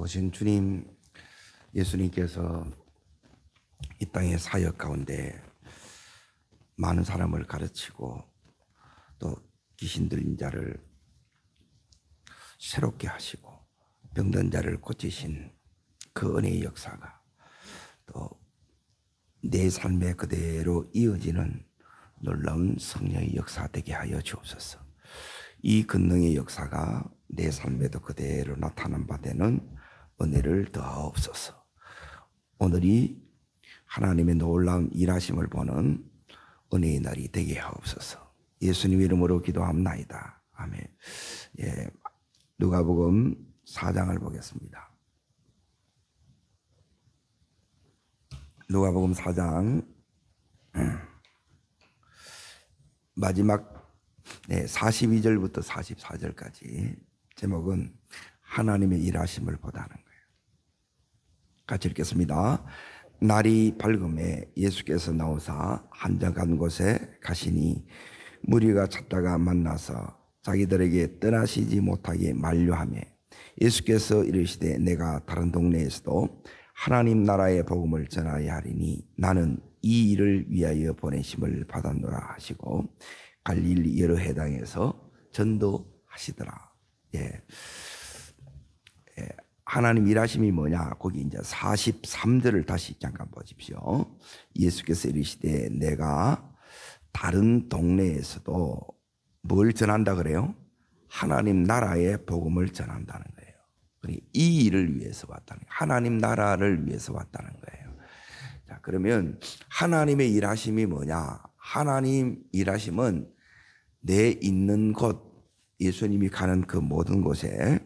오신 주님, 예수님께서 이 땅의 사역 가운데 많은 사람을 가르치고 또 귀신 들린 자를 새롭게 하시고 병든 자를 고치신 그 은혜의 역사가 또 내 삶에 그대로 이어지는 놀라운 성령의 역사 되게 하여 주옵소서. 이 권능의 역사가 내 삶에도 그대로 나타난 바 되는 은혜를 더하옵소서. 오늘이 하나님의 놀라운 일하심을 보는 은혜의 날이 되게 하옵소서. 예수님 이름으로 기도합나이다. 아멘. 예, 누가복음 4장을 보겠습니다. 누가복음 4장 마지막 42절부터 44절까지 제목은 하나님의 일하심을 보다는 거예요. 같이 읽겠습니다. 날이 밝음에 예수께서 나오사 한적한 곳에 가시니 무리가 찾다가 만나서 자기들에게 떠나시지 못하게 만류하며 예수께서 이르시되 내가 다른 동네에서도 하나님 나라의 복음을 전하여야 하리니 나는 이 일을 위하여 보내심을 받았노라 하시고 갈릴리 여러 해당에서 전도하시더라. 하나님 일하심이 뭐냐? 거기 이제 43절을 다시 잠깐 보십시오. 예수께서 이르시되 내가 다른 동네에서도 뭘 전한다 그래요? 하나님 나라의 복음을 전한다는 거예요. 이 일을 위해서 왔다는 거예요. 하나님 나라를 위해서 왔다는 거예요. 자, 그러면 하나님의 일하심이 뭐냐? 하나님 일하심은 내 있는 곳, 예수님이 가는 그 모든 곳에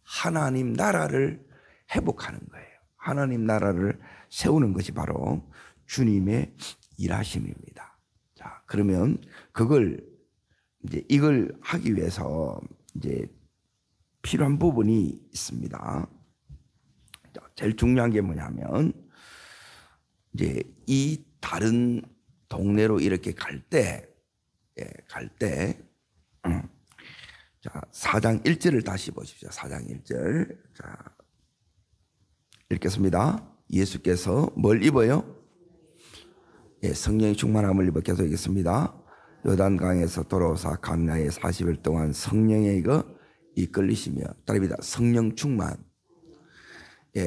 하나님 나라를 회복하는 거예요. 하나님 나라를 세우는 것이 바로 주님의 일하심입니다. 자, 그러면 이걸 하기 위해서 이제 필요한 부분이 있습니다. 제일 중요한 게 뭐냐면 이제 이 다른 동네로 이렇게 갈 때 자, 4장 1절을 다시 보십시오. 4장 1절. 자, 읽겠습니다. 예수께서 뭘 입어요? 성령의 충만함을 입어 계속 읽겠습니다. 요단강에서 돌아오사 광야에 40일 동안 성령에 이끌리시며 따릅니다. 성령 충만.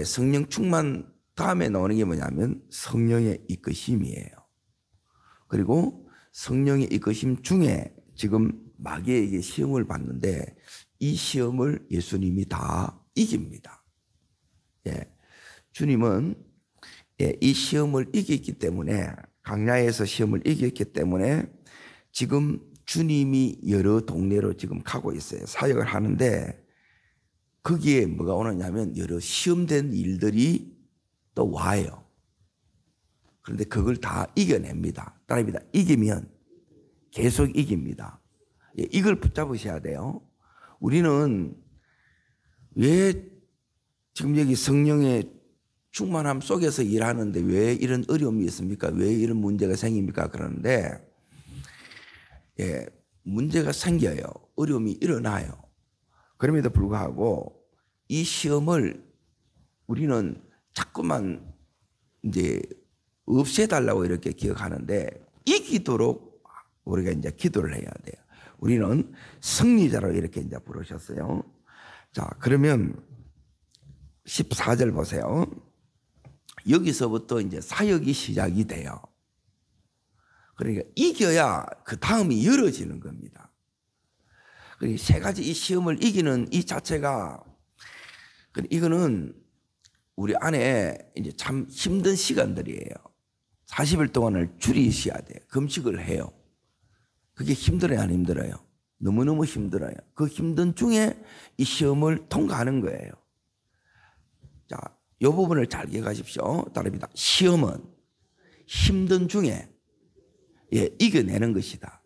성령 충만 다음에 나오는 게 뭐냐면 성령의 이끄심이에요. 그리고 성령의 이끄심 중에 지금 마귀에게 시험을 받는데 이 시험을 예수님이 다 이깁니다. 주님은 이 시험을 이겼기 때문에 광야에서 시험을 이겼기 때문에 지금 주님이 여러 동네로 지금 가고 있어요. 사역을 하는데 거기에 뭐가 오느냐면 여러 시험된 일들이 또 와요. 그런데 그걸 다 이겨냅니다. 따라합니다. 이기면 계속 이깁니다. 이걸 붙잡으셔야 돼요. 우리는 왜 지금 여기 성령의 충만함 속에서 일하는데 왜 이런 어려움이 있습니까? 왜 이런 문제가 생깁니까? 그러는데 문제가 생겨요. 어려움이 일어나요. 그럼에도 불구하고 이 시험을 우리는 자꾸만 이제 없애달라고 이렇게 기억하는데 이기도록 우리가 이제 기도를 해야 돼요. 우리는 승리자로 이렇게 이제 부르셨어요. 자, 그러면 14절 보세요. 여기서부터 이제 사역이 시작이 돼요. 그러니까 이겨야 그 다음이 열어지는 겁니다. 그러니까 세 가지 이 시험을 이기는 이 자체가 이거는 우리 안에 이제 참 힘든 시간들이에요. 40일 동안을 줄이셔야 돼요. 금식을 해요. 그게 힘들어요, 안 힘들어요? 너무너무 힘들어요. 그 힘든 중에 이 시험을 통과하는 거예요. 자, 이 부분을 잘 기억하십시오. 따릅니다. 시험은 힘든 중에 이겨내는 것이다.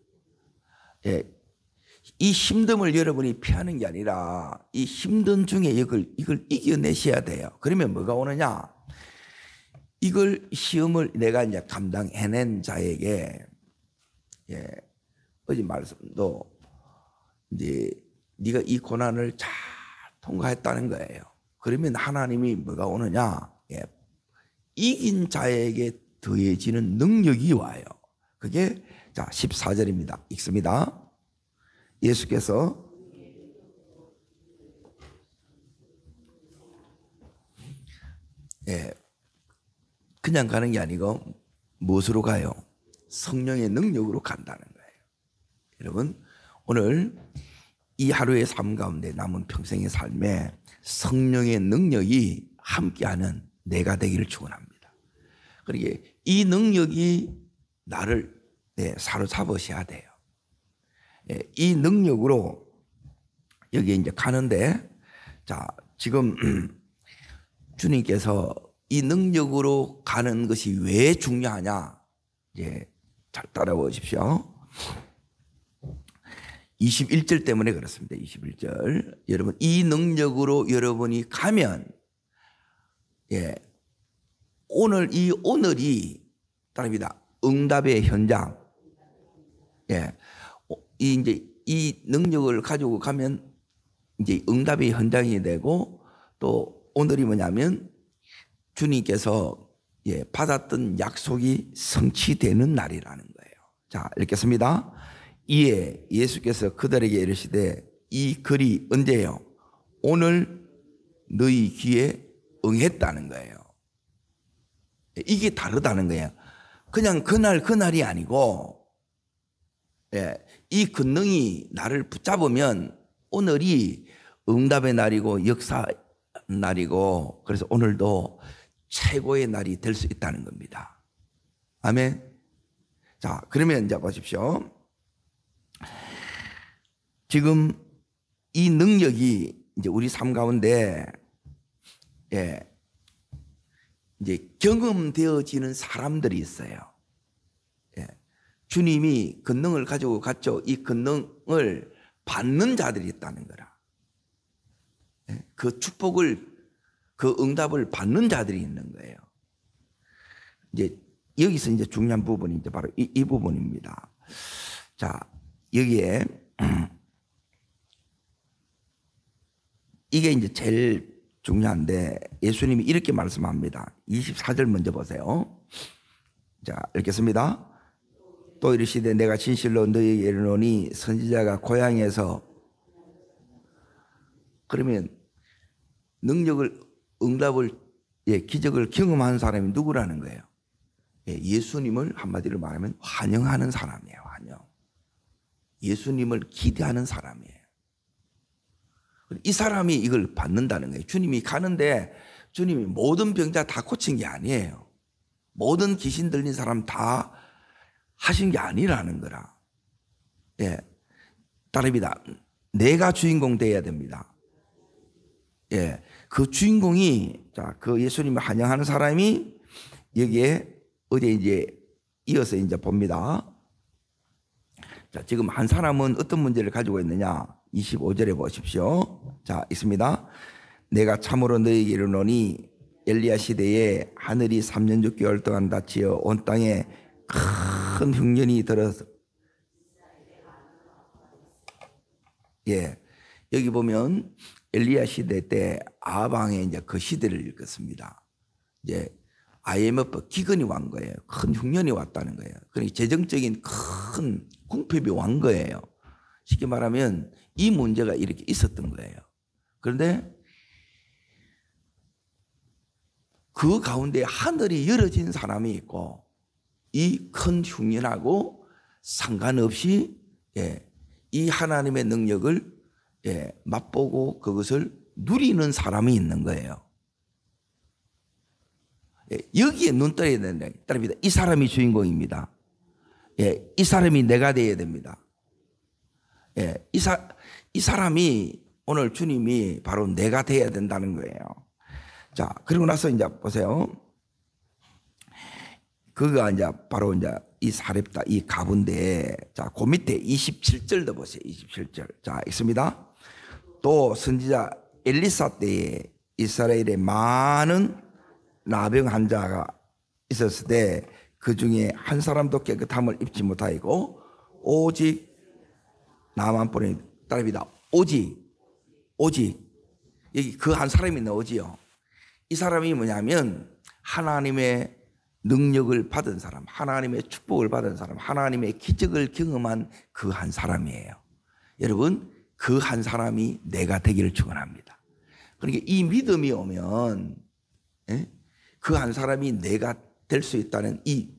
이 힘듦을 여러분이 피하는 게 아니라 이 힘든 중에 이걸 이겨내셔야 돼요. 그러면 뭐가 오느냐? 이걸 시험을 내가 이제 감당해낸 자에게 어제 말씀도 이제 네가 이 고난을 잘 통과했다는 거예요. 그러면 하나님이 뭐가 오느냐? 예, 이긴 자에게 더해지는 능력이 와요. 그게 자 14절입니다. 읽습니다. 예수께서 그냥 가는 게 아니고 무엇으로 가요? 성령의 능력으로 간다는 거예요. 여러분 오늘 이 하루의 삶 가운데 남은 평생의 삶에 성령의 능력이 함께하는 내가 되기를 축원합니다. 그러기에 이 능력이 나를 사로잡으셔야 돼요. 이 능력으로 여기 이제 가는데 자 지금 주님께서 이 능력으로 가는 것이 왜 중요하냐? 잘 따라오십시오. 21절 때문에 그렇습니다. 21절. 여러분 이 능력으로 여러분이 가면 오늘 이 오늘이 따릅니다. 응답의 현장. 이 능력을 가지고 가면 이제 응답의 현장이 되고 또 오늘이 뭐냐면 주님께서 받았던 약속이 성취되는 날이라는 거예요. 자, 읽겠습니다. 이에 예수께서 그들에게 이르시되 이 글이 언제요? 오늘 너희 귀에 응했다는 거예요. 이게 다르다는 거예요. 그냥 그날이 아니고 이 권능이 나를 붙잡으면 오늘이 응답의 날이고 역사 날이고 그래서 오늘도 최고의 날이 될 수 있다는 겁니다. 아멘. 자, 그러면 이제 보십시오. 지금 이 능력이 이제 우리 삶 가운데 이제 경험되어지는 사람들이 있어요. 주님이 권능을 가지고 갔죠. 이 권능을 받는 자들이 있다는 거라. 그 축복을, 그 응답을 받는 자들이 있는 거예요. 이제 여기서 이제 중요한 부분이 이제 바로 이 부분입니다. 자, 여기에 이게 이제 제일 중요한데 예수님이 이렇게 말씀합니다. 24절 먼저 보세요. 자, 읽겠습니다. 또 이르시되 내가 진실로 너희에게 이르노니 선지자가 고향에서 그러면 능력을 응답을 기적을 경험한 사람이 누구라는 거예요? 예수님을 한마디로 말하면 환영하는 사람이에요. 환영. 예수님을 기대하는 사람이에요. 이 사람이 이걸 받는다는 거예요. 주님이 가는데 주님이 모든 병자 다 고친 게 아니에요. 모든 귀신 들린 사람 다 하신 게 아니라는 거라. 따릅니다. 내가 주인공 돼야 됩니다. 그 주인공이 그 예수님을 환영하는 사람이 여기에 어디에 이제 이어서 이제 봅니다. 자, 지금 한 사람은 어떤 문제를 가지고 있느냐? 25절에 보십시오. 자, 있습니다. 내가 참으로 너희에게 이르노니 엘리야 시대에 하늘이 3년 6개월 동안 닫히어 온 땅에 큰 흉년이 들어서 여기 보면 엘리야 시대 때 아합 왕의 이제 그 시대를 읽었습니다. 이제 IMF 기근이 왔 거예요. 큰 흉년이 왔다는 거예요. 그러니까 재정적인 큰 궁핍이 왔 거예요. 쉽게 말하면 이 문제가 이렇게 있었던 거예요. 그런데 그 가운데 하늘이 열어진 사람이 있고 이 큰 흉년하고 상관없이 이 하나님의 능력을 맛보고 그것을 누리는 사람이 있는 거예요. 여기에 눈 떠야 된다. 따릅니다. 이 사람이 주인공입니다. 이 사람이 내가 되어야 됩니다. 이 사람이 오늘 주님이 바로 내가 되어야 된다는 거예요. 자, 그리고 나서 이제 보세요. 그가 이제 바로 이제 이 사렙다, 이 가부인데, 자, 그 밑에 27절도 보세요. 27절. 자, 있습니다. 또 선지자 엘리사 때에 이스라엘에 많은 나병 환자가 있었을 때 그 중에 한 사람도 깨끗함을 입지 못하고 오직 나만뿐이 따릅니다. 오직 여기 그 한 사람이 나오지요. 이 사람이 뭐냐면 하나님의 능력을 받은 사람, 하나님의 축복을 받은 사람, 하나님의 기적을 경험한 그 한 사람이에요. 여러분, 그 한 사람이 내가 되기를 축원합니다. 그러니까 이 믿음이 오면 그 한 사람이 내가 될 수 있다는 이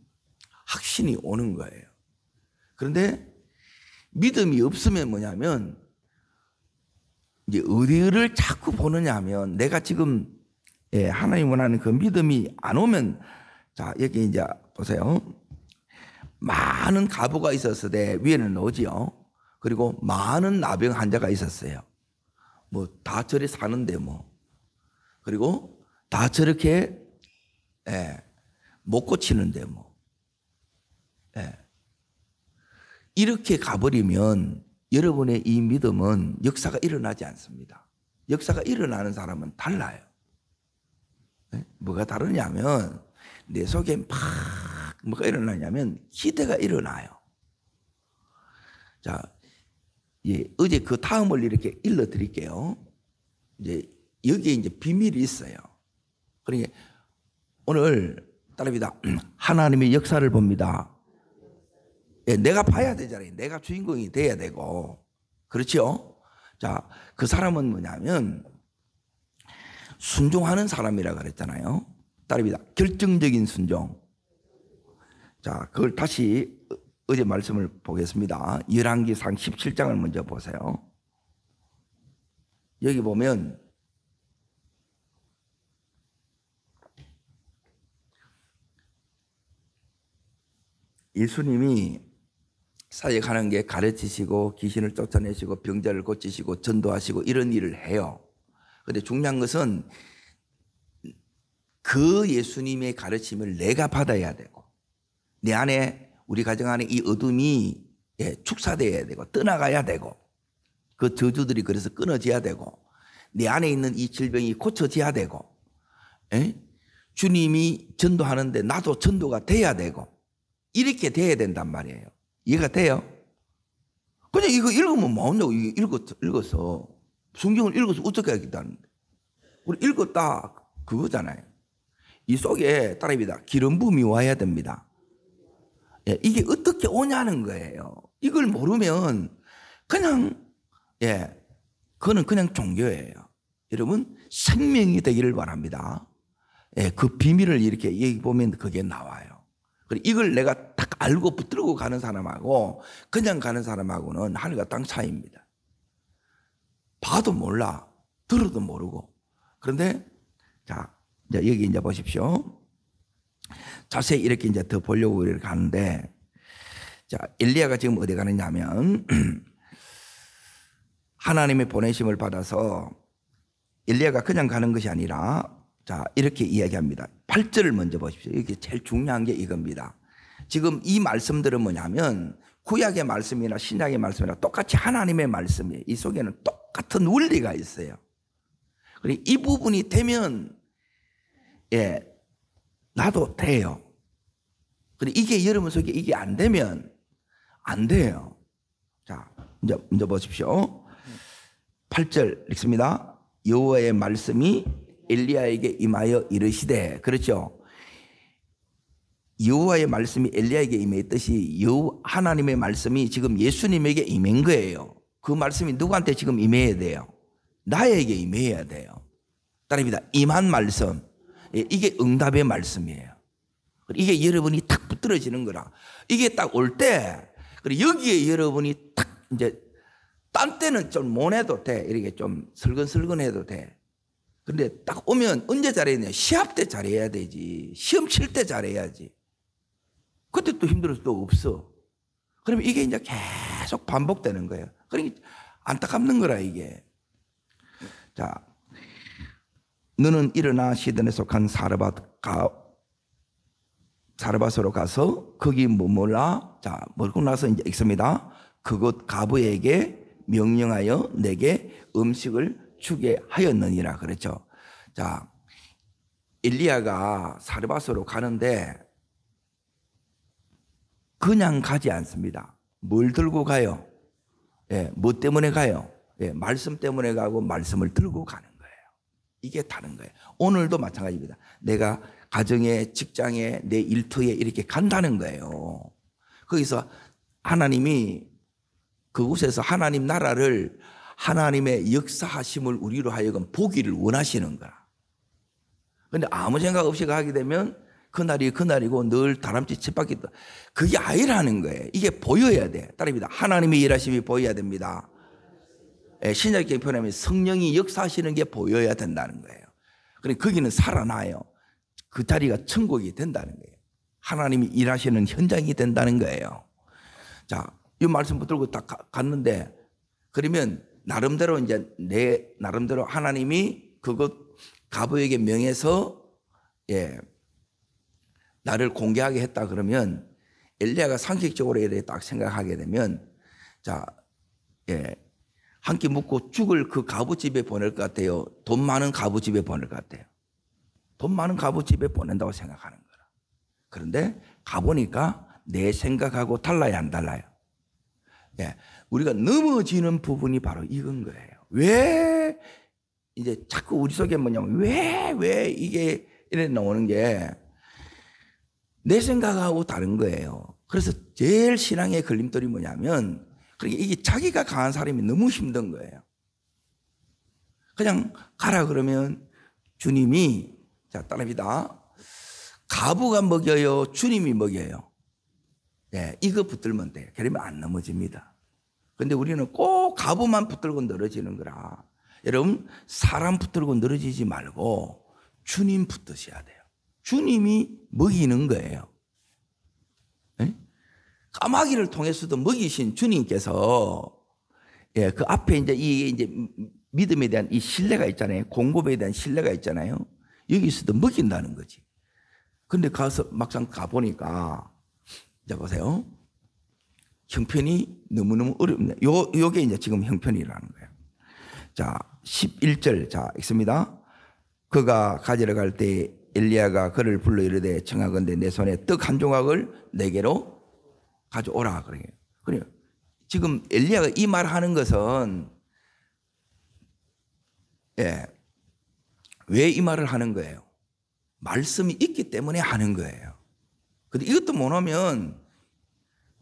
확신이 오는 거예요. 그런데 믿음이 없으면 뭐냐면 이제 어디를 자꾸 보느냐 하면 내가 지금 하나님 원하는 그 믿음이 안 오면, 자, 여기 이제 보세요. 많은 가부가 있었을 때 위에는 오지요. 그리고 많은 나병 환자가 있었어요. 뭐 다 저리 사는데 뭐. 그리고 다 저렇게 못 고치는데 뭐. 이렇게 가버리면 여러분의 이 믿음은 역사가 일어나지 않습니다. 역사가 일어나는 사람은 달라요. 뭐가 다르냐면 내 속에 막 뭐가 일어나냐면 기대가 일어나요. 자, 어제 그 다음을 이렇게 일러 드릴게요. 이제 여기에 이제 비밀이 있어요. 그러니까 오늘 따라합니다. 하나님의 역사를 봅니다. 내가 봐야 되잖아요. 내가 주인공이 돼야 되고. 그렇죠? 자, 그 사람은 뭐냐면 순종하는 사람이라 그랬잖아요. 따라합니다. 결정적인 순종. 자, 그걸 다시 어제 말씀을 보겠습니다. 열왕기상 17장을 먼저 보세요. 여기 보면 예수님이 사역하는 게 가르치시고 귀신을 쫓아내시고 병자를 고치시고 전도하시고 이런 일을 해요. 그런데 중요한 것은 그 예수님의 가르침을 내가 받아야 되고 내 안에 우리 가정 안에 이 어둠이 축사되어야 되고 떠나가야 되고 그 저주들이 그래서 끊어져야 되고 내 안에 있는 이 질병이 고쳐져야 되고 주님이 전도하는데 나도 전도가 돼야 되고 이렇게 돼야 된단 말이에요. 이해가 돼요? 그냥 이거 읽으면 뭐하냐고. 읽었어. 성경을 읽어서 어떻게 하겠다는데. 우리 읽었다 그거잖아요. 이 속에 따라합니다. 기름 부음이 와야 됩니다. 이게 어떻게 오냐는 거예요. 이걸 모르면 그냥 그거는 그냥 종교예요. 여러분 생명이 되기를 바랍니다. 그 비밀을 이렇게 얘기 보면 그게 나와요. 이걸 내가 딱 알고 붙들고 가는 사람하고 그냥 가는 사람하고는 하늘과 땅 차이입니다. 봐도 몰라, 들어도 모르고. 그런데 자, 이제 여기 이제 보십시오. 자세히 이렇게 이제 더 보려고 이렇게 가는데, 자, 엘리야가 지금 어디 가느냐면 하나님의 보내심을 받아서 엘리야가 그냥 가는 것이 아니라, 자, 이렇게 이야기합니다. 8절을 먼저 보십시오. 이게 제일 중요한 게 이겁니다. 지금 이 말씀들은 뭐냐면 구약의 말씀이나 신약의 말씀이나 똑같이 하나님의 말씀이에요. 이 속에는 똑같은 원리가 있어요. 그리고 이 부분이 되면 나도 돼요. 그리고 이게 여러분 속에 이게 안 되면 안 돼요. 자, 이제 먼저 보십시오. 8절 읽습니다. 여호와의 말씀이 엘리야에게 임하여 이르시되, 그렇죠? 여호와의 말씀이 엘리야에게 임했듯이 하나님의 말씀이 지금 예수님에게 임한 거예요. 그 말씀이 누구한테 지금 임해야 돼요? 나에게 임해야 돼요. 따릅니다. 임한 말씀, 이게 응답의 말씀이에요. 이게 여러분이 탁 붙들어지는 거라. 이게 딱 올 때, 그리고 여기에 여러분이 탁 이제 딴 때는 좀 못 해도 돼. 이렇게 좀 슬근슬근 해도 돼. 근데 딱 오면 언제 잘해야 되냐? 시합 때 잘해야 되지. 시험 칠 때 잘해야지. 그때 또 힘들어서 또 없어. 그러면 이게 이제 계속 반복되는 거예요. 그러니까 안타깝는 거라 이게. 자, 너는 일어나 시돈에 속한 사르밧으로 가서 거기 머물라. 자, 머물고 나서 이제 읽습니다. 그곳 가부에게 명령하여 내게 음식을 주게 하였느니라. 그렇죠. 자, 엘리야가 사르밧으로 가는데 그냥 가지 않습니다. 뭘 들고 가요? 뭐 때문에 가요? 말씀 때문에 가고 말씀을 들고 가는 거예요. 이게 다른 거예요. 오늘도 마찬가지입니다. 내가 가정에, 직장에, 내 일터에 이렇게 간다는 거예요. 거기서 하나님이 그곳에서 하나님 나라를, 하나님의 역사하심을 우리로 하여금 보기를 원하시는 거라. 그런데 아무 생각 없이 가게 되면 그날이 그날이고 늘 다람쥐 쳇바퀴 그게 아니라는 거예요. 이게 보여야 돼. 따릅니다. 하나님의 일하심이 보여야 됩니다. 신약적인 표현하면 성령이 역사하시는 게 보여야 된다는 거예요. 그러니까 거기는 살아나요. 그 자리가 천국이 된다는 거예요. 하나님이 일하시는 현장이 된다는 거예요. 자, 이 말씀 붙들고 딱 갔는데, 그러면 나름대로 이제 내 나름대로 하나님이 그것 가부에게 명해서 나를 공개하게 했다 그러면 엘리야가 상식적으로 이렇게 딱 생각하게 되면 자, 한 끼 묵고 죽을 그 가부집에 보낼 것 같아요. 돈 많은 가부집에 보낼 것 같아요. 돈 많은 가부집에 보낸다고 생각하는 거라. 그런데 가보니까 내 생각하고 달라야 안 달라요. 우리가 넘어지는 부분이 바로 이건 거예요. 왜 이제 자꾸 우리 속에 뭐냐면 왜 이게 이래 나오는 게 내 생각하고 다른 거예요. 그래서 제일 신앙의 걸림돌이 뭐냐면 그러니까 이게 자기가 강한 사람이 너무 힘든 거예요. 그냥 가라 그러면 주님이 자 따라합니다. 가부가 먹여요, 주님이 먹여요. 이거 붙들면 돼요. 그러면 안 넘어집니다. 근데 우리는 꼭 가부만 붙들고 늘어지는 거라. 여러분 사람 붙들고 늘어지지 말고 주님 붙드셔야 돼요. 주님이 먹이는 거예요. 까마귀를 통해서도 먹이신 주님께서 그 앞에 이제 믿음에 대한 이 신뢰가 있잖아요. 공급에 대한 신뢰가 있잖아요. 여기서도 먹인다는 거지. 근데 가서 막상 가보니까 자 보세요. 형편이 너무너무 어렵네. 요게 이제 지금 형편이라는 거예요. 자, 11절. 자, 읽습니다. 그가 가지러 갈 때 엘리야가 그를 불러 이르되 청하건대 내 손에 떡 한 조각을 내게로 가져오라 그래요. 지금 엘리야가 이 말 하는 것은 왜 이 말을 하는 거예요? 말씀이 있기 때문에 하는 거예요. 근데 이것도 못 하면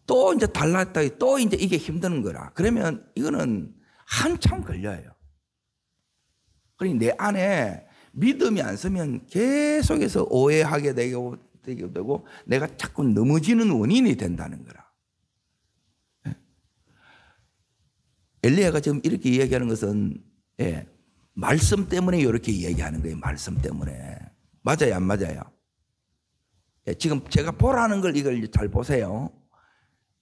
또 이제 달랐다, 또 이제 이게 힘드는 거라. 그러면 이거는 한참 걸려요. 그러니 내 안에 믿음이 안 서면 계속해서 오해하게 되고 내가 자꾸 넘어지는 원인이 된다는 거라. 엘리야가 지금 이렇게 이야기하는 것은 말씀 때문에 이렇게 이야기하는 거예요. 말씀 때문에. 맞아요, 안 맞아요? 지금 제가 보라는 걸 이걸 잘 보세요.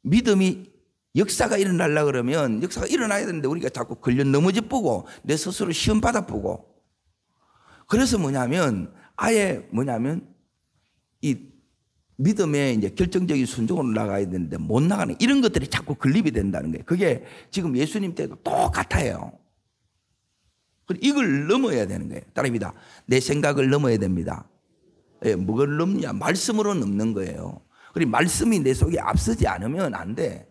믿음이 역사가 일어나려고 그러면 역사가 일어나야 되는데 우리가 자꾸 걸려 넘어져 보고 내 스스로 시험 받아 보고 그래서 아예 이 믿음에 이제 결정적인 순종으로 나가야 되는데 못 나가는 이런 것들이 자꾸 건립이 된다는 거예요. 그게 지금 예수님 때도 똑같아요. 이걸 넘어야 되는 거예요. 따라합니다. 내 생각을 넘어야 됩니다. 뭐를 넘냐? 말씀으로 넘는 거예요. 그리고 말씀이 내 속에 앞서지 않으면 안 돼.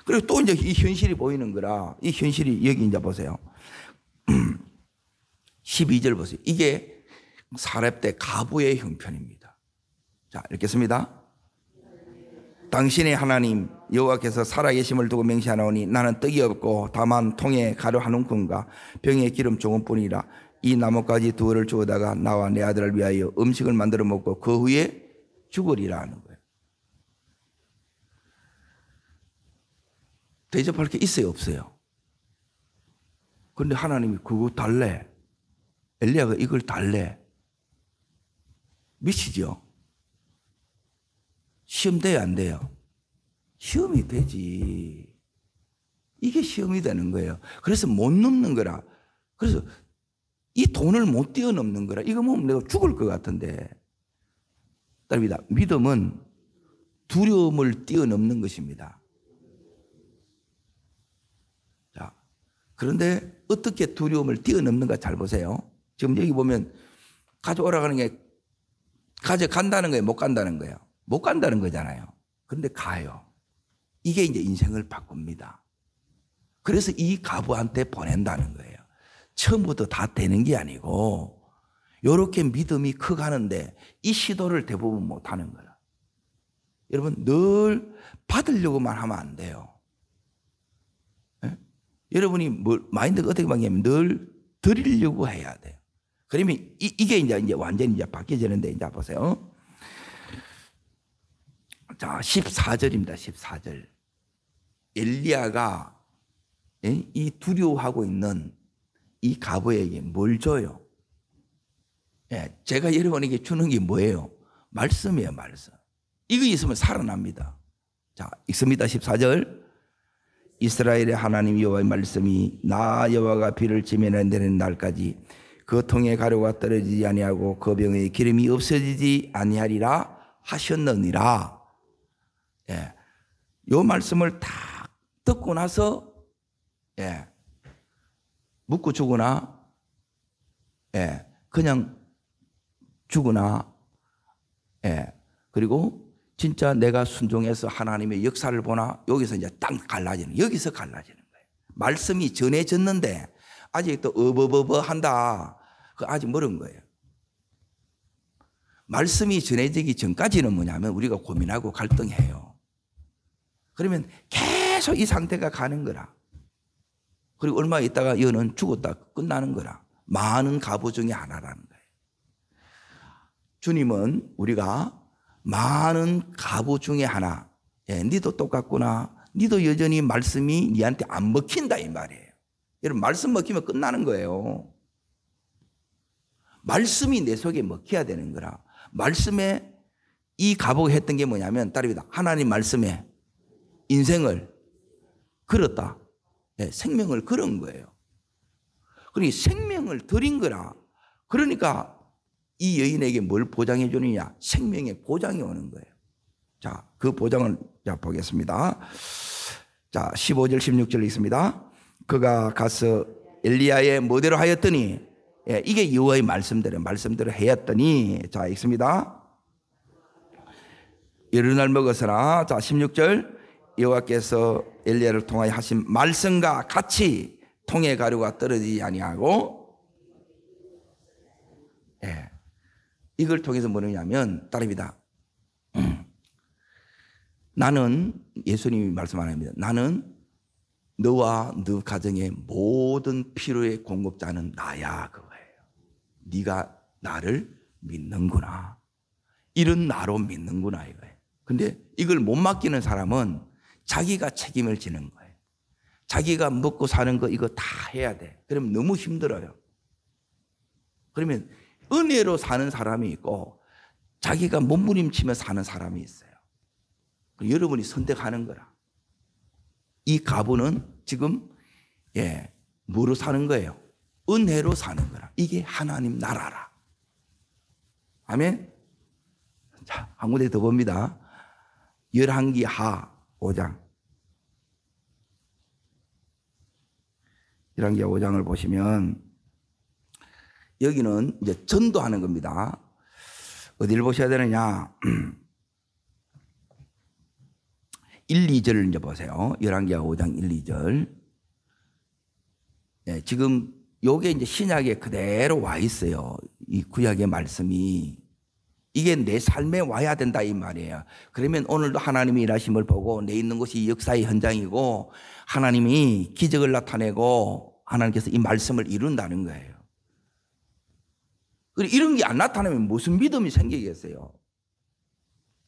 그리고 또 이제 이 현실이 보이는 거라. 이 현실이 여기 이제 보세요. 12절 보세요. 이게 사렙 때 가부의 형편입니다. 자, 읽겠습니다. 당신의 하나님 여호와께서 살아계심을 두고 맹세하노니 나는 떡이 없고 다만 통에 가루 한 움큼과 병에 기름 조금뿐이라. 이 나뭇가지 두어를 주어다가 나와 내 아들을 위하여 음식을 만들어 먹고 그 후에 죽으리라 하는 거예요. 대접할 게 있어요, 없어요? 그런데 하나님이 그거 달래. 엘리야가 이걸 달래. 미치죠? 시험 돼요, 안 돼요? 시험이 되지. 이게 시험이 되는 거예요. 그래서 못 넘는 거라. 그래서 이 돈을 못 뛰어넘는 거라. 이거 보면 내가 죽을 것 같은데. 따릅니다. 믿음은 두려움을 뛰어넘는 것입니다. 자, 그런데 어떻게 두려움을 뛰어넘는가 잘 보세요. 지금 여기 보면 가져오라고 하는 게 가져간다는 거예요, 못 간다는 거예요? 못 간다는 거잖아요. 그런데 가요. 이게 이제 인생을 바꿉니다. 그래서 이 가부한테 보낸다는 거예요. 처음부터 다 되는 게 아니고 이렇게 믿음이 커가는데 이 시도를 대부분 못하는 거라. 여러분 늘 받으려고만 하면 안 돼요. 예? 여러분이 마인드가 어떻게 바뀌냐면 늘 드리려고 해야 돼요. 그러면 이게 이제 완전히 이제 바뀌어지는데 이제 보세요. 자, 14절입니다. 14절. 엘리야가 이 두려워하고 있는 이 과부에게 뭘 줘요? 예, 제가 여러분에게 주는 게 뭐예요? 말씀이에요, 말씀. 이거 있으면 살아납니다. 자, 읽습니다. 14절. 이스라엘의 하나님 여호와의 말씀이 나 여호와가 비를 지면내는 날까지 그 통에 가루가 떨어지지 아니하고 그 병에 기름이 없어지지 아니하리라 하셨느니라. 예, 요 말씀을 다 듣고 나서 예, 묻고 죽으나 예, 그냥 죽으나 예, 그리고 진짜 내가 순종해서 하나님의 역사를 보나 여기서 이제 딱 갈라지는, 여기서 갈라지는 거예요. 말씀이 전해졌는데 아직도 어버버버 한다. 그 아직 멀은 거예요. 말씀이 전해지기 전까지는 뭐냐면 우리가 고민하고 갈등해요. 그러면 계속 이 상태가 가는 거라. 그리고 얼마 있다가 여는 죽었다 끝나는 거라. 많은 과부 중에 하나라는 거예요. 주님은 우리가 많은 과부 중에 하나. 예, 니도 똑같구나. 니도 여전히 말씀이 니한테 안 먹힌다 이 말이에요. 여러분 말씀 먹히면 끝나는 거예요. 말씀이 내 속에 먹혀야 되는 거라. 말씀에 이 과부가 했던 게 뭐냐면 따릅니다. 하나님 말씀에 인생을 걸었다. 네, 생명을 걸은 거예요. 그러니까 생명을 드린 거라. 그러니까 이 여인에게 뭘 보장해 주느냐? 생명의 보장이 오는 거예요. 자, 그 보장을 보겠습니다. 자, 15절 16절 있습니다. 그가 가서 엘리야의 모대로 하였더니 예, 이게 여호와의 말씀대로 하였더니 자, 읽습니다. 이르날 먹었으나 자, 16절 여호와께서 엘리야를 통하여 하신 말씀과 같이 통에 가루가 떨어지지 아니하고 예, 이걸 통해서 뭐냐면 따릅니다. 나는 예수님이 말씀 안 합니다. 나는 너와 너 가정의 모든 필요의 공급자는 나야 그거예요. 네가 나를 믿는구나. 이런 나로 믿는구나 이거예요. 근데 이걸 못 맡기는 사람은 자기가 책임을 지는 거예요. 자기가 먹고 사는 거 이거 다 해야 돼. 그러면 너무 힘들어요. 그러면 은혜로 사는 사람이 있고 자기가 몸부림치며 사는 사람이 있어요. 여러분이 선택하는 거라. 이 과부는 지금 예, 뭐로 사는 거예요? 은혜로 사는 거라. 이게 하나님 나라라. 아멘. 자, 한 군데 더 봅니다. 열왕기하 5장. 열왕기하 5장을 보시면 여기는 이제 전도하는 겁니다. 어디를 보셔야 되느냐? 1, 2절을 이제 보세요. 열왕기하 5장 1, 2절. 네, 지금 요게 이제 신약에 그대로 와 있어요. 이 구약의 말씀이. 이게 내 삶에 와야 된다 이 말이에요. 그러면 오늘도 하나님의 일하심을 보고 내 있는 곳이 역사의 현장이고 하나님이 기적을 나타내고 하나님께서 이 말씀을 이룬다는 거예요. 그리고 이런 게 안 나타나면 무슨 믿음이 생기겠어요?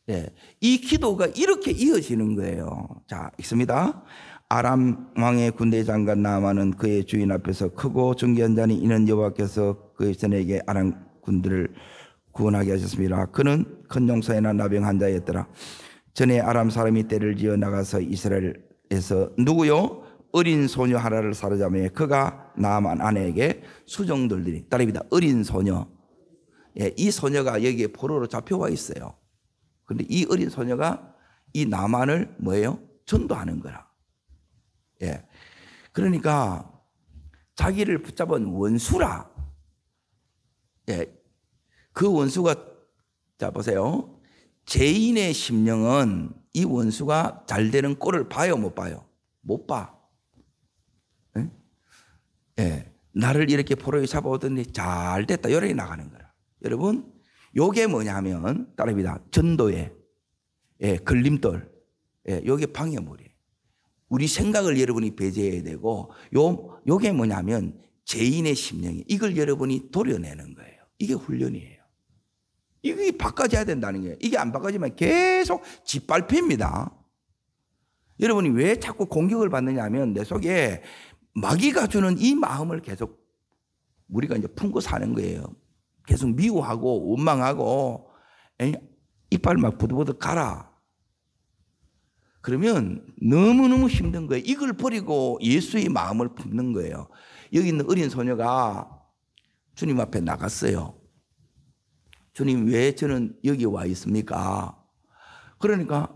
예, 이 기도가 이렇게 이어지는 거예요. 자, 읽습니다. 아람 왕의 군대 장관 나아만은 그의 주인 앞에서 크고 존귀한 자니 이는 여호와께서 그의 전에게 아람 군대를 구원하게 하셨습니다. 그는 큰 용사이나 나병한 자였더라. 전에 아람 사람이 떼를 지어 나가서 이스라엘에서 누구요? 어린 소녀 하나를 사로잡으며 그가 나아만 아내에게 수종 들더니 따릅니다. 어린 소녀. 예, 이 소녀가 여기에 포로로 잡혀와 있어요. 그런데 이 어린 소녀가 이 나만을 뭐예요? 전도하는 거라. 예. 그러니까 자기를 붙잡은 원수라. 예. 그 원수가 자 보세요. 죄인의 심령은 이 원수가 잘 되는 꼴을 봐요, 못 봐요? 못 봐. 예. 예. 나를 이렇게 포로에 잡아오더니 잘 됐다. 이렇게 나가는 거라. 여러분, 요게 뭐냐면, 따라합니다. 전도의 걸림돌. 요게 방해물이에요. 우리 생각을 여러분이 배제해야 되고, 요게 뭐냐면, 죄인의 심령이 이걸 여러분이 도려내는 거예요. 이게 훈련이에요. 이게 바꿔져야 된다는 거예요. 이게 안 바꿔지면 계속 짓밟힙니다. 여러분이 왜 자꾸 공격을 받느냐 하면 내 속에 마귀가 주는 이 마음을 계속 우리가 이제 품고 사는 거예요. 계속 미워하고 원망하고 이빨 막 부들부들 갈아. 그러면 너무너무 힘든 거예요. 이걸 버리고 예수의 마음을 품는 거예요. 여기 있는 어린 소녀가 주님 앞에 나갔어요. 주님, 왜 저는 여기 와 있습니까? 그러니까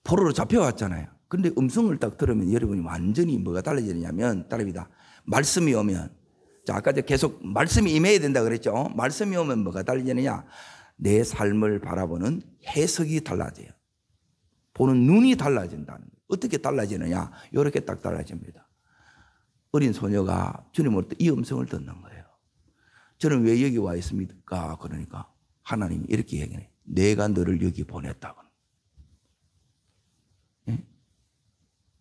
포로로 잡혀왔잖아요. 근데 음성을 딱 들으면 여러분이 완전히 뭐가 달라지냐면, 따릅니다. 말씀이 오면, 자, 아까 계속 말씀이 임해야 된다 그랬죠? 말씀이 오면 뭐가 달라지느냐? 내 삶을 바라보는 해석이 달라져요. 보는 눈이 달라진다는 거예요. 어떻게 달라지느냐? 이렇게 딱 달라집니다. 어린 소녀가 주님으로부터 이 음성을 듣는 거예요. 저는 왜 여기 와 있습니까? 그러니까 하나님이 이렇게 얘기해. 내가 너를 여기 보냈다고. 예?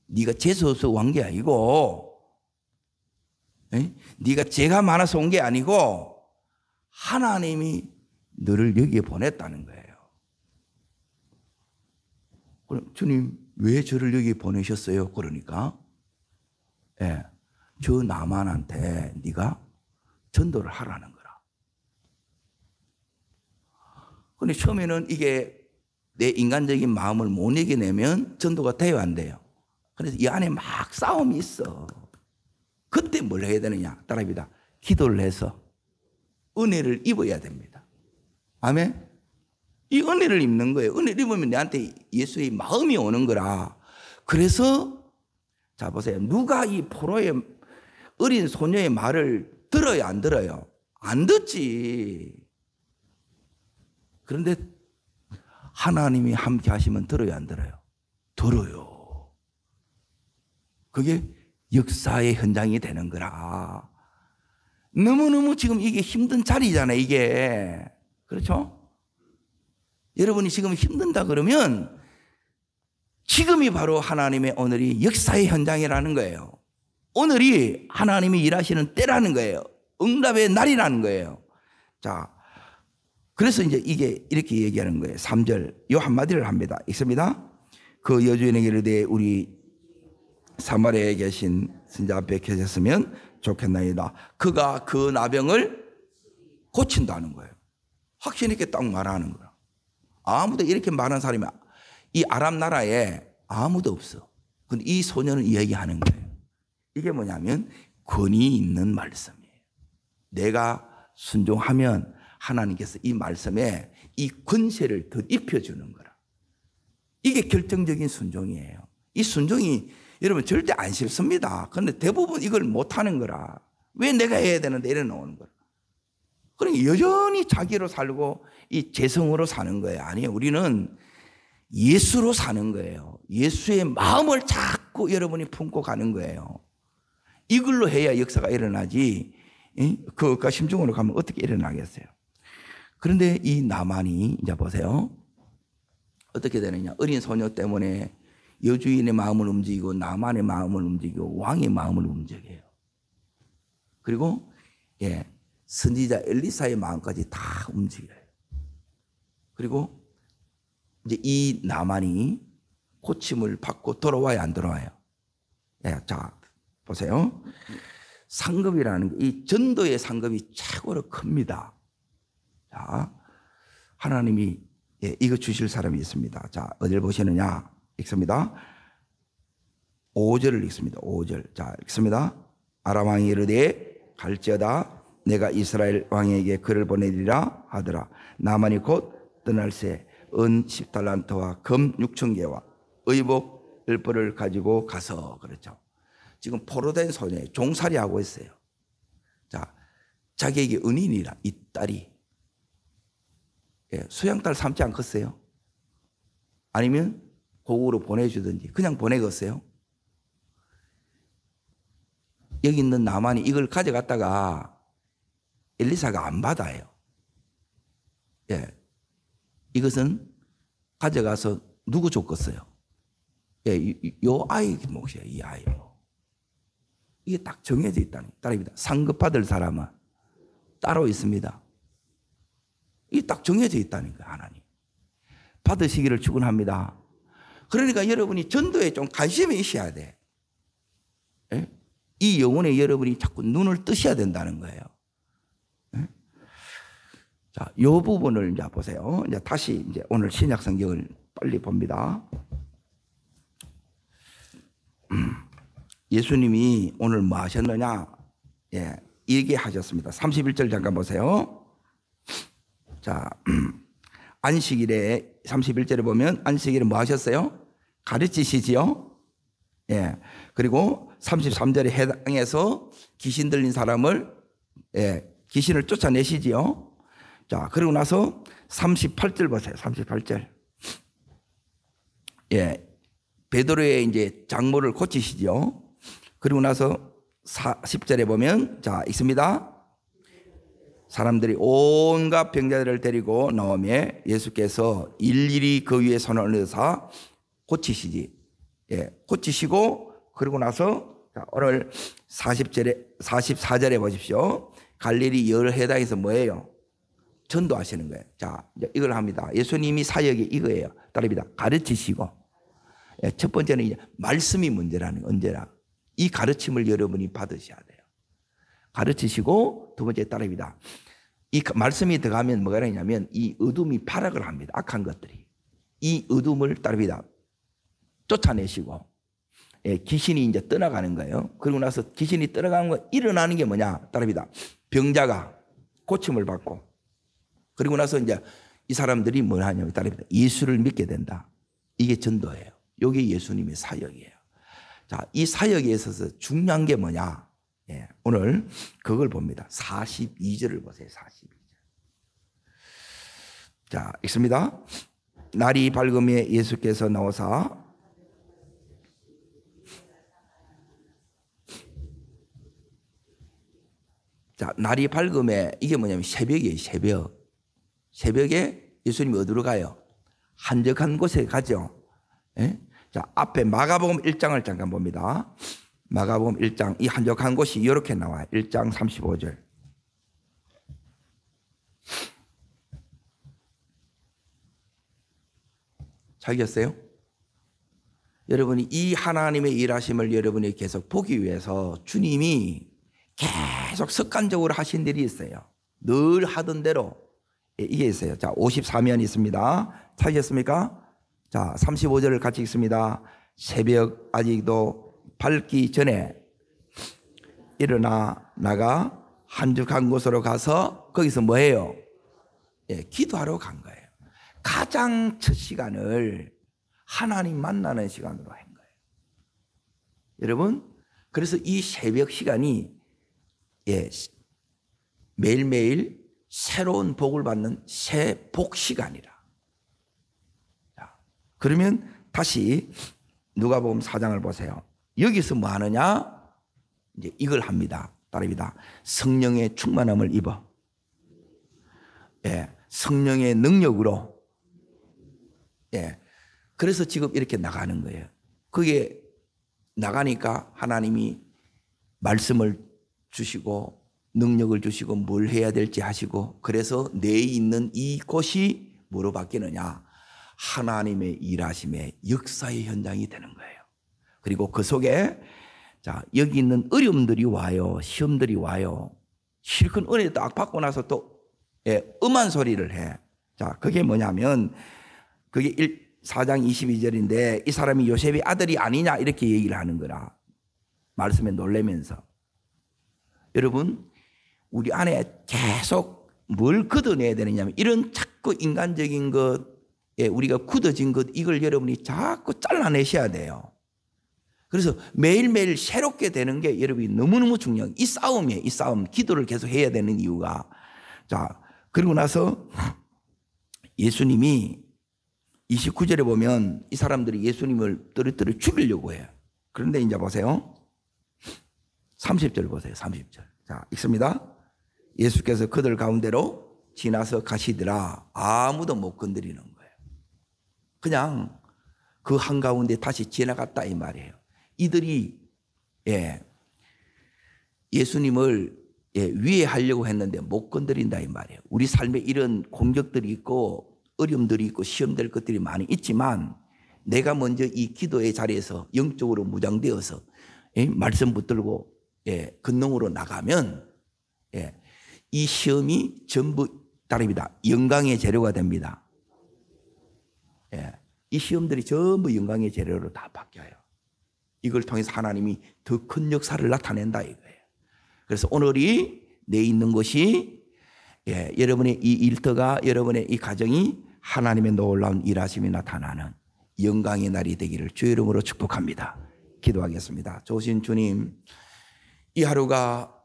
네가 재수없어 온 게 아니고, 예? 네가 죄가 많아서 온 게 아니고 하나님이 너를 여기에 보냈다는 거예요. 그럼 주님, 왜 저를 여기 보내셨어요? 그러니까 저 나만한테 네가 전도를 하라는 거라. 근데 처음에는 이게 내 인간적인 마음을 못 이겨내면 전도가 돼요, 안 돼요? 그래서 이 안에 막 싸움이 있어. 그때 뭘 해야 되느냐? 따라합니다. 기도를 해서 은혜를 입어야 됩니다. 아멘? 이 은혜를 입는 거예요. 은혜를 입으면 내한테 예수의 마음이 오는 거라. 그래서 자 보세요. 누가 이 포로의 어린 소녀의 말을 들어요, 안 들어요? 안 듣지. 그런데 하나님이 함께 하시면 들어요, 안 들어요? 들어요. 그게 역사의 현장이 되는 거라. 너무너무 지금 이게 힘든 자리잖아요, 이게. 그렇죠? 여러분이 지금 힘든다 그러면 지금이 바로 하나님의 오늘이 역사의 현장이라는 거예요. 오늘이 하나님이 일하시는 때라는 거예요. 응답의 날이라는 거예요. 자, 그래서 이제 이게 이렇게 얘기하는 거예요. 3절, 요 한마디를 합니다. 읽습니다. 그 여주인에게 이르되 우리 사마리아에 계신 선자 앞에 계셨으면 좋겠나이다. 그가 그 나병을 고친다는 거예요. 확신 있게 딱 말하는 거예요. 아무도 이렇게 말하는 사람이 이 아람 나라에 아무도 없어. 근데 이 소녀는 이야기하는 거예요. 이게 뭐냐면 권위 있는 말씀이에요. 내가 순종하면 하나님께서 이 말씀에 이 권세를 더 입혀주는 거라. 이게 결정적인 순종이에요. 이 순종이 여러분 절대 안 싫습니다. 그런데 대부분 이걸 못하는 거라. 왜 내가 해야 되는데 이래 나오는 거라. 그러니까 여전히 자기로 살고 이 재성으로 사는 거예요. 아니에요. 우리는 예수로 사는 거예요. 예수의 마음을 자꾸 여러분이 품고 가는 거예요. 이걸로 해야 역사가 일어나지. 그것과 심중으로 가면 어떻게 일어나겠어요? 그런데 이 나만이 이제 보세요. 어떻게 되느냐. 어린 소녀 때문에 여주인의 마음을 움직이고 나만의 마음을 움직이고 왕의 마음을 움직여요. 그리고 선지자 엘리사의 마음까지 다 움직여요. 그리고 이제 이 나만이 고침을 받고 돌아와야 안 돌아와요? 자, 보세요. 상급이라는 이 전도의 상급이 최고로 큽니다. 자, 하나님이 이거 주실 사람이 있습니다. 자, 어디를 보시느냐? 읽습니다. 5절을 읽습니다. 5절. 자, 읽습니다. 아람 왕이 이르되 갈지어다 내가 이스라엘 왕에게 그를 보내리라 하더라. 나만이 곧 떠날새 은 10달란트와 금 6,000개와 의복 10벌을 가지고 가서. 그렇죠. 지금 포로된 소녀 종살이 하고 있어요. 자, 자기에게 은인이라 이 딸이 수양딸 삼지 않겠어요? 아니면 고국으로 보내주든지 그냥 보내겠어요? 여기 있는 나만이 이걸 가져갔다가 엘리사가 안 받아요. 예. 이것은 가져가서 누구 줬겠어요? 예, 요 아이 몫이에요. 이 아이 몫. 이게 딱 정해져 있다는 따라입니다. 상급 받을 사람은 따로 있습니다. 이게 딱 정해져 있다는 거예요. 하나님 받으시기를 축원합니다. 그러니까 여러분이 전도에 좀 관심이 있어야 돼. 예? 이 영혼에 여러분이 자꾸 눈을 뜨셔야 된다는 거예요. 예? 자, 이 부분을 이제 보세요. 이제 다시 이제 오늘 신약 성경을 빨리 봅니다. 예수님이 오늘 뭐 하셨느냐? 예, 얘기하셨습니다. 31절 잠깐 보세요. 자, 안식일에 31절에 보면 안식일에 뭐 하셨어요? 가르치시지요? 예. 그리고 33절에 해당해서 귀신 들린 사람을 귀신을 쫓아내시지요. 자, 그리고 나서 38절 보세요. 38절. 예. 베드로의 이제 장모를 고치시죠. 그리고 나서 10절에 보면 자, 있습니다. 사람들이 온갖 병자들을 데리고 나오며 예수께서 일일이 그 위에 손을 얹어서 고치시지. 예, 고치시고 그러고 나서 자, 오늘 44절에 보십시오. 갈릴리 여러 해당에서 뭐예요? 전도하시는 거예요. 자, 이걸 합니다. 예수님이 사역이 이거예요. 따릅니다. 가르치시고. 예, 첫 번째는 이제 말씀이 문제라는 거예요. 언제나. 이 가르침을 여러분이 받으셔야 돼요. 가르치시고 두 번째 따릅니다. 이 말씀이 들어가면 뭐가 되냐면 이 어둠이 발악을 합니다. 악한 것들이. 이 어둠을 따릅니다. 쫓아내시고 예, 귀신이 이제 떠나가는 거예요. 그리고 나서 귀신이 떠나가는 거 일어나는 게 뭐냐? 따릅니다. 병자가 고침을 받고 그리고 나서 이제 이 사람들이 뭘 하냐면 따릅니다. 예수를 믿게 된다. 이게 전도예요. 이게 예수님의 사역이에요. 자, 이 사역에 있어서 중요한 게 뭐냐? 예, 오늘 그걸 봅니다. 42절을 보세요. 42절. 자, 읽습니다. 날이 밝음에 예수께서 나오사 자, 날이 밝음에 이게 뭐냐면 새벽이에요. 새벽. 새벽에 예수님이 어디로 가요? 한적한 곳에 가죠. 예? 자, 앞에 마가복음 1장을 잠깐 봅니다. 마가복음 1장 이 한적한 곳이 이렇게 나와요. 1장 35절. 찾겠어요? 여러분이 이 하나님의 일하심을 여러분이 계속 보기 위해서 주님이 계속 습관적으로 하신 일이 있어요. 늘 하던 대로 이게 있어요. 자, 54면 있습니다. 찾으셨습니까? 자, 35절을 같이 읽습니다. 새벽 아직도 밝기 전에 일어나 나가 한적한 곳으로 가서 거기서 뭐 해요? 예, 기도하러 간 거예요. 가장 첫 시간을 하나님 만나는 시간으로 한 거예요. 여러분, 그래서 이 새벽 시간이 예, 매일매일 새로운 복을 받는 새 복 시간이라. 자, 그러면 다시 누가복음 4장을 보세요. 여기서 뭐 하느냐? 이제 이걸 합니다. 따릅니다. 성령의 충만함을 입어. 예, 성령의 능력으로. 예, 그래서 지금 이렇게 나가는 거예요. 그게 나가니까 하나님이 말씀을 주시고 능력을 주시고 뭘 해야 될지 하시고 그래서 내에 있는 이곳이 뭐로 바뀌느냐? 하나님의 일하심의 역사의 현장이 되는 거예요. 그리고 그 속에 자, 여기 있는 어려움들이 와요. 시험들이 와요. 실컷 은혜 딱 받고 나서 또 음한 소리를 해. 자, 그게 뭐냐면 그게 4장 22절인데 이 사람이 요셉의 아들이 아니냐 이렇게 얘기를 하는 거라. 말씀에 놀라면서. 여러분, 우리 안에 계속 뭘 걷어내야 되느냐면 이런 자꾸 인간적인 것, 우리가 굳어진 것 이걸 여러분이 자꾸 잘라내셔야 돼요. 그래서 매일매일 새롭게 되는 게 여러분이 너무너무 중요해요. 이 싸움이에요. 이 싸움. 기도를 계속 해야 되는 이유가. 자, 그리고 나서 예수님이 29절에 보면 이 사람들이 예수님을 뜨르뜨르 죽이려고 해요. 그런데 이제 보세요. 30절 보세요. 30절. 자, 읽습니다. 예수께서 그들 가운데로 지나서 가시더라. 아무도 못 건드리는 거예요. 그냥 그 한가운데 다시 지나갔다 이 말이에요. 이들이 예수님을 위해하려고 했는데 못 건드린다 이 말이에요. 우리 삶에 이런 공격들이 있고 어려움들이 있고 시험될 것들이 많이 있지만 내가 먼저 이 기도의 자리에서 영적으로 무장되어서 말씀 붙들고 근능으로 나가면 이 시험이 전부 다릅니다. 영광의 재료가 됩니다. 이 시험들이 전부 영광의 재료로 다 바뀌어요. 이걸 통해서 하나님이 더 큰 역사를 나타낸다 이거예요. 그래서 오늘이 내 있는 곳이 여러분의 이 일터가 여러분의 이 가정이 하나님의 놀라운 일하심이 나타나는 영광의 날이 되기를 주의 이름으로 축복합니다. 기도하겠습니다. 좋으신 주님, 이 하루가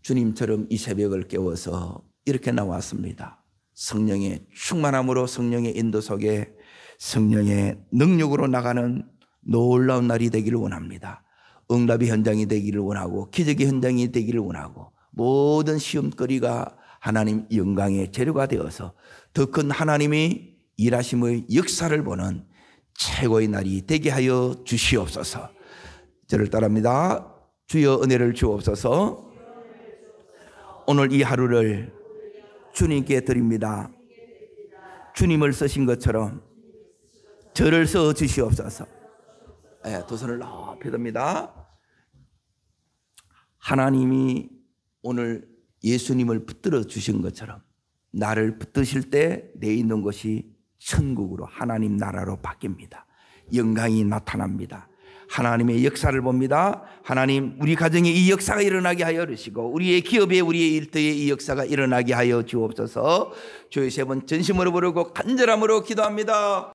주님처럼 이 새벽을 깨워서 이렇게 나왔습니다. 성령의 충만함으로 성령의 인도 속에 성령의 능력으로 나가는 놀라운 날이 되기를 원합니다. 응답의 현장이 되기를 원하고 기적의 현장이 되기를 원하고 모든 시험거리가 하나님 영광의 재료가 되어서 더 큰 하나님의 일하심의 역사를 보는 최고의 날이 되게 하여 주시옵소서. 저를 따릅니다. 주여 은혜를 주옵소서. 오늘 이 하루를 주님께 드립니다. 주님을 쓰신 것처럼 저를 써 주시옵소서. 두 손을 높이 듭니다. 하나님이 오늘 예수님을 붙들어 주신 것처럼 나를 붙드실 때 내 있는 것이 천국으로 하나님 나라로 바뀝니다. 영광이 나타납니다. 하나님의 역사를 봅니다. 하나님 우리 가정에 이 역사가 일어나게 하여 주시고 우리의 기업에 우리의 일터에 이 역사가 일어나게 하여 주옵소서. 주의 세 번 전심으로 부르고 간절함으로 기도합니다.